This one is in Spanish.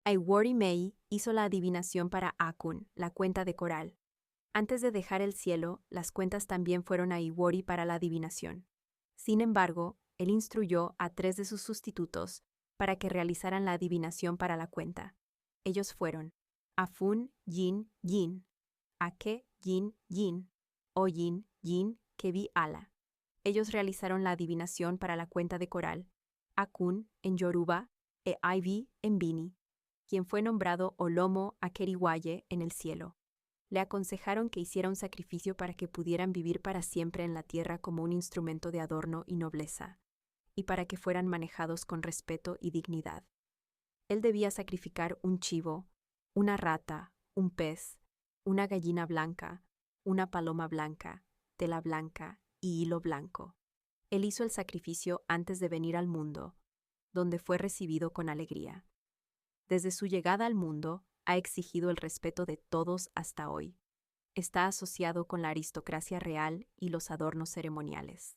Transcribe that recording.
Aiwori Mei hizo la adivinación para Akun, la cuenta de coral. Antes de dejar el cielo, las cuentas también fueron a Iwori para la adivinación. Sin embargo, él instruyó a 3 de sus sustitutos para que realizaran la adivinación para la cuenta. Ellos fueron Afun Yin Yin, Ake Yin Yin, Oyin Yin Kebi Ala. Ellos realizaron la adivinación para la cuenta de coral, Akun en Yoruba e Ivy en Bini, quien fue nombrado Olomo Akeriwaye en el cielo. Le aconsejaron que hiciera un sacrificio para que pudieran vivir para siempre en la tierra como un instrumento de adorno y nobleza, y para que fueran manejados con respeto y dignidad. Él debía sacrificar un chivo, una rata, un pez, una gallina blanca, una paloma blanca, tela blanca y hilo blanco. Él hizo el sacrificio antes de venir al mundo, donde fue recibido con alegría. Desde su llegada al mundo, ha exigido el respeto de todos hasta hoy. Está asociado con la aristocracia real y los adornos ceremoniales.